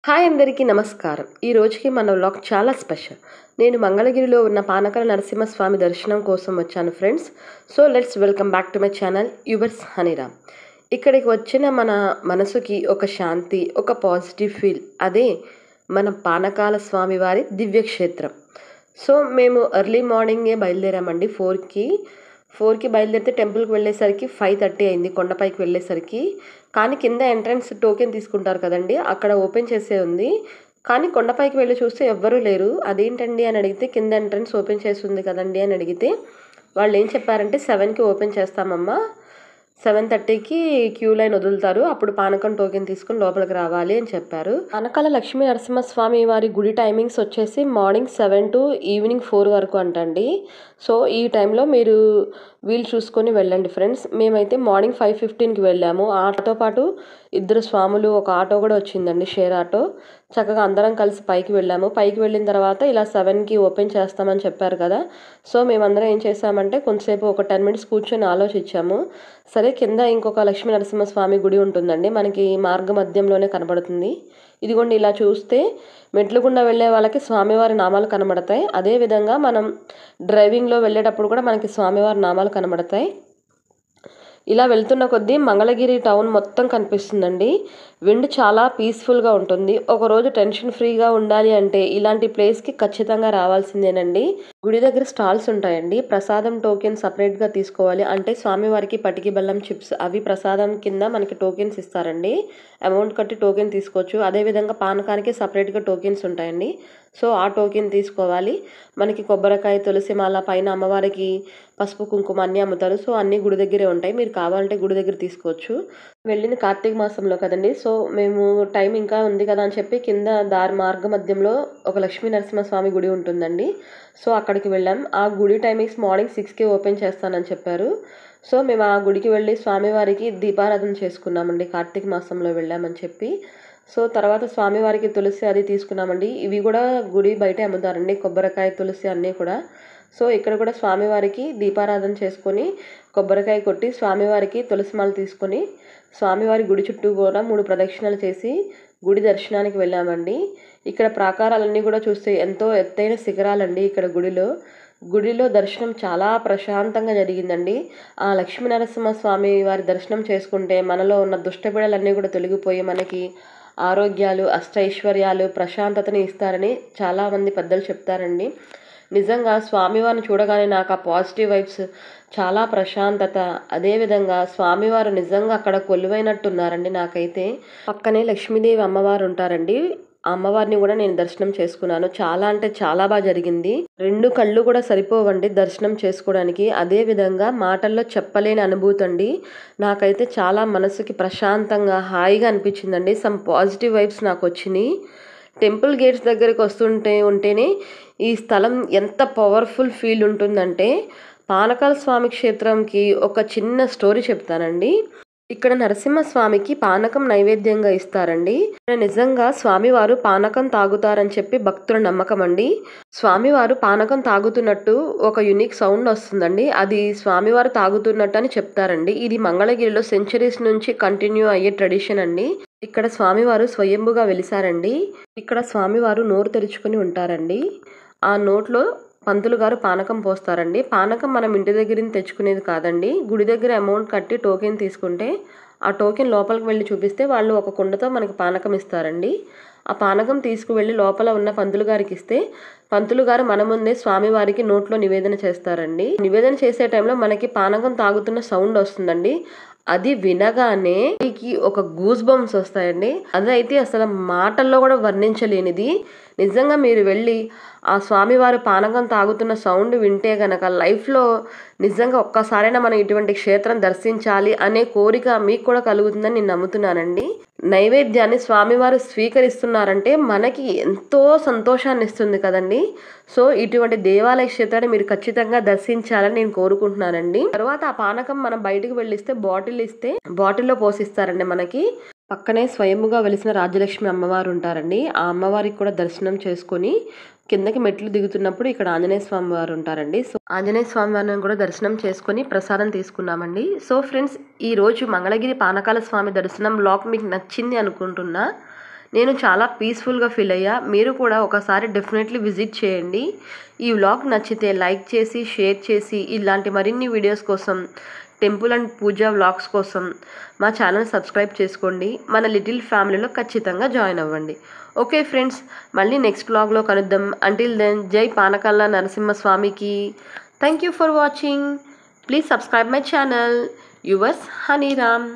Hi అందరికీ నమస్కారం. ఈ రోజుకి మన వ్లాగ్ చాలా స్పెషల్. నేను మంగళగిరిలో ఉన్న పానకాల నరసింహస్వామి దర్శనం కోసం వచ్చాను friends. So let's welcome back to my channel yours Haniram. ఇక్కడికి వచ్చిన మన మనసుకి ఒక శాంతి, ఒక పాజిటివ్ ఫీల్. అదే మన పానకాల స్వామి వారి దివ్యక్షేత్రం. సో మేము ఎర్లీ మార్నింగే బయలుదేరామండి 4కి బయలుదేరితే టెంపుల్కి వెళ్ళేసరికి 5:30 అయింది కొండపైకి వెళ్ళేసరికి. కానీ కింద ఎంట్రన్స్ టోకెన్ తీసుకుంటారు కదండి, అక్కడ ఓపెన్ చేసే ఉంది. కానీ కొండపైకి వెళ్ళి చూస్తే ఎవ్వరూ లేరు. అదేంటండి అని అడిగితే కింద ఎంట్రన్స్ ఓపెన్ చేసి ఉంది కదండి అని అడిగితే వాళ్ళు ఏం చెప్పారంటే 7కి ఓపెన్ చేస్తామమ్మా, 7:30కి క్యూ లైన్ వదులుతారు, అప్పుడు పానకం టోకెన్ తీసుకుని లోపలికి రావాలి అని చెప్పారు. పానకాల లక్ష్మీ నరసింహస్వామి వారి గుడి టైమింగ్స్ వచ్చేసి మార్నింగ్ 7 to ఈవినింగ్ 4 వరకు అంటండి. సో ఈ టైంలో మీరు వీలు చూసుకొని వెళ్ళండి ఫ్రెండ్స్. మేమైతే మార్నింగ్ 5:15కి వెళ్ళాము. ఆటోతో పాటు ఇద్దరు స్వాములు, ఒక ఆటో కూడా వచ్చిందండి, షేర్ ఆటో. చక్కగా అందరం కలిసి పైకి వెళ్ళాము. పైకి వెళ్ళిన తర్వాత ఇలా 7కి ఓపెన్ చేస్తామని చెప్పారు కదా. సో మేమందరం ఏం చేసామంటే కొంతసేపు ఒక 10 minutes కూర్చొని ఆలోచించాము. సరే కింద ఇంకొక లక్ష్మీ నరసింహస్వామి గుడి ఉంటుందండి, మనకి మార్గ మధ్యంలోనే కనబడుతుంది. ఇదిగోండి ఇలా చూస్తే మెట్లు గుండా వెళ్ళే వాళ్ళకి స్వామివారి నామాలు కనబడతాయి. అదేవిధంగా మనం డ్రైవింగ్లో వెళ్ళేటప్పుడు కూడా మనకి స్వామివారి నామాలు కనబడతాయి. ఇలా వెళ్తున్న కొద్దీ మంగళగిరి టౌన్ మొత్తం కనిపిస్తుందండి. విండ్ చాలా పీస్ఫుల్గా ఉంటుంది. ఒకరోజు టెన్షన్ ఫ్రీగా ఉండాలి అంటే ఇలాంటి ప్లేస్కి ఖచ్చితంగా రావాల్సిందేనండి. గుడి దగ్గర స్టాల్స్ ఉంటాయండి. ప్రసాదం టోకెన్ సపరేట్గా తీసుకోవాలి. అంటే స్వామివారికి పటికి బెల్లం చిప్స్ అవి ప్రసాదం కింద మనకి టోకెన్స్ ఇస్తారండి. అమౌంట్ కట్టి టోకెన్ తీసుకోవచ్చు. అదేవిధంగా పానకానికి సపరేట్గా టోకెన్స్ ఉంటాయండి. సో ఆ టోకెన్ తీసుకోవాలి. మనకి కొబ్బరికాయ, తులసి మాల, పైన అమ్మవారికి పసుపు కుంకుమ అన్నీ అమ్ముతారు. సో అన్నీ గుడి దగ్గరే ఉంటాయి. మీరు కావాలంటే గుడి దగ్గర తీసుకోవచ్చు. వెళ్ళిన కార్తీక మాసంలో కదండి. సో మేము టైం ఇంకా ఉంది కదా అని చెప్పి కింద దారి మార్గ మధ్యంలో ఒక లక్ష్మీ నరసింహస్వామి గుడి ఉంటుందండి. సో అక్కడికి వెళ్ళాం. ఆ గుడి టైమింగ్స్ మార్నింగ్ 6కి ఓపెన్ చేస్తానని చెప్పారు. సో మేము ఆ గుడికి వెళ్ళి స్వామివారికి దీపారాధన చేసుకున్నామండి, కార్తీక మాసంలో వెళ్ళామని చెప్పి. సో తర్వాత స్వామివారికి తులసి అది తీసుకున్నామండి. ఇవి కూడా గుడి బయటే అమ్ముతారండి, కొబ్బరికాయ, తులసి అన్నీ కూడా. సో ఇక్కడ కూడా స్వామివారికి దీపారాధన చేసుకొని కొబ్బరికాయ కొట్టి స్వామివారికి తులసిమాల తీసుకొని స్వామివారి గుడి చుట్టూ కూడా 3 ప్రదక్షిణలు చేసి గుడి దర్శనానికి వెళ్ళామండి. ఇక్కడ ప్రాకారాలన్నీ కూడా చూస్తే ఎంతో ఎత్తైన శిఖరాలండి. ఇక్కడ గుడిలో దర్శనం చాలా ప్రశాంతంగా జరిగిందండి. ఆ లక్ష్మీ నరసింహస్వామి వారి దర్శనం చేసుకుంటే మనలో ఉన్న దుష్టబిడలన్నీ కూడా తొలగిపోయి మనకి ఆరోగ్యాలు, అష్టైశ్వర్యాలు, ప్రశాంతతని ఇస్తారని చాలామంది పెద్దలు చెప్తారండి. నిజంగా స్వామివారిని చూడగానే నాకు ఆ పాజిటివ్ వైబ్స్, చాలా ప్రశాంతత, అదేవిధంగా స్వామివారు నిజంగా అక్కడ కొలువైనట్టున్నారండి. నాకైతే పక్కనే లక్ష్మీదేవి అమ్మవారు ఉంటారండి. ఆ అమ్మవారిని కూడా నేను దర్శనం చేసుకున్నాను. చాలా అంటే చాలా బాగా జరిగింది. 2 కళ్ళు కూడా సరిపోవండి దర్శనం చేసుకోవడానికి. అదేవిధంగా మాటల్లో చెప్పలేని అనుభూతి అండి. నాకైతే చాలా మనసుకి ప్రశాంతంగా, హాయిగా అనిపించిందండి. సమ్ పాజిటివ్ వైబ్స్ నాకు వచ్చినాయి. టెంపుల్ గేట్స్ దగ్గరికి ఉంటేనే ఈ స్థలం ఎంత పవర్ఫుల్ ఫీల్ ఉంటుందంటే, పానకాల స్వామి క్షేత్రంకి ఒక చిన్న స్టోరీ చెప్తానండి. ఇక్కడ నరసింహస్వామికి పానకం నైవేద్యంగా ఇస్తారండి. నిజంగా స్వామివారు పానకం తాగుతారని చెప్పి భక్తుల నమ్మకం అండి. స్వామివారు పానకం తాగుతున్నట్టు ఒక యునిక్ సౌండ్ వస్తుందండి. అది స్వామివారు తాగుతున్నట్టు అని చెప్తారండి. ఇది మంగళగిరిలో సెంచరీస్ నుంచి కంటిన్యూ అయ్యే ట్రెడిషన్ అండి. ఇక్కడ స్వామివారు స్వయంభుగా వెలిసారండి. ఇక్కడ స్వామివారు నోరు తెరుచుకుని ఉంటారండి. ఆ నోట్లో పంతులు గారు పానకం పోస్తారండి. పానకం మనం ఇంటి దగ్గర తెచ్చుకునేది కాదండి. గుడి దగ్గర అమౌంట్ కట్టి టోకెన్ తీసుకుంటే ఆ టోకెన్ లోపలికి వెళ్ళి చూపిస్తే వాళ్ళు ఒక కుండతో మనకి పానకం ఇస్తారండి. ఆ పానకం తీసుకువెళ్ళి లోపల ఉన్న పంతులు గారికి ఇస్తే పంతులు గారు మన ముందే స్వామివారికి నోట్లో నివేదన చేస్తారండి. నివేదన చేసే టైంలో మనకి పానకం తాగుతున్న సౌండ్ వస్తుందండి. అది వినగానే ఒక గూస్ బంప్స్ వస్తాయండి. అదైతే అసలు మాటల్లో కూడా వర్ణించలేనిది. నిజంగా మీరు వెళ్ళి ఆ స్వామివారు పానకం తాగుతున్న సౌండ్ వింటే గనక లైఫ్లో నిజంగా ఒక్కసారైనా మనం ఇటువంటి క్షేత్రం దర్శించాలి అనే కోరిక మీకు కూడా కలుగుతుందని నేను నమ్ముతున్నానండి. నైవేద్యాన్ని స్వామివారు స్వీకరిస్తున్నారంటే మనకి ఎంతో సంతోషాన్ని ఇస్తుంది కదండి. సో ఇటువంటి దేవాలయ క్షేత్రాన్ని మీరు ఖచ్చితంగా దర్శించాలని నేను కోరుకుంటున్నానండి. తర్వాత ఆ పానకం మనం బయటకు వెళ్ళిస్తే బాటిల్లో పోసిస్తారండి మనకి. పక్కనే స్వయంగా వెలిసిన రాజ్యలక్ష్మి అమ్మవారు ఉంటారండి. ఆ అమ్మవారికి కూడా దర్శనం చేసుకొని కిందకి మెట్లు దిగుతున్నప్పుడు ఇక్కడ ఆంజనేయ స్వామి వారు ఉంటారండి. సో ఆంజనేయ స్వామి వారిని కూడా దర్శనం చేసుకొని ప్రసాదం తీసుకున్నామండి. సో ఫ్రెండ్స్, ఈ రోజు మంగళగిరి పానకాల స్వామి దర్శనం బ్లాగ్ మీకు నచ్చింది అనుకుంటున్నా. నేను చాలా పీస్ఫుల్గా ఫీల్ అయ్యా. మీరు కూడా ఒకసారి డెఫినెట్లీ విజిట్ చేయండి. ఈ వ్లాగ్ నచ్చితే లైక్ చేసి షేర్ చేసి ఇలాంటి మరిన్ని వీడియోస్ కోసం టెంపుల్ అండ్ పూజా వ్లాగ్స్ కోసం మా ఛానల్ సబ్స్క్రైబ్ చేసుకోండి. మన లిటిల్ ఫ్యామిలీలో ఖచ్చితంగా జాయిన్ అవ్వండి. ఓకే ఫ్రెండ్స్, మళ్ళీ నెక్స్ట్ వ్లాగ్లో కలుద్దాం. అంటిల్ దెన్ జై పానకల్లా నరసింహస్వామికి. Thank you for watching. Please subscribe my channel. Yours హనీరామ్.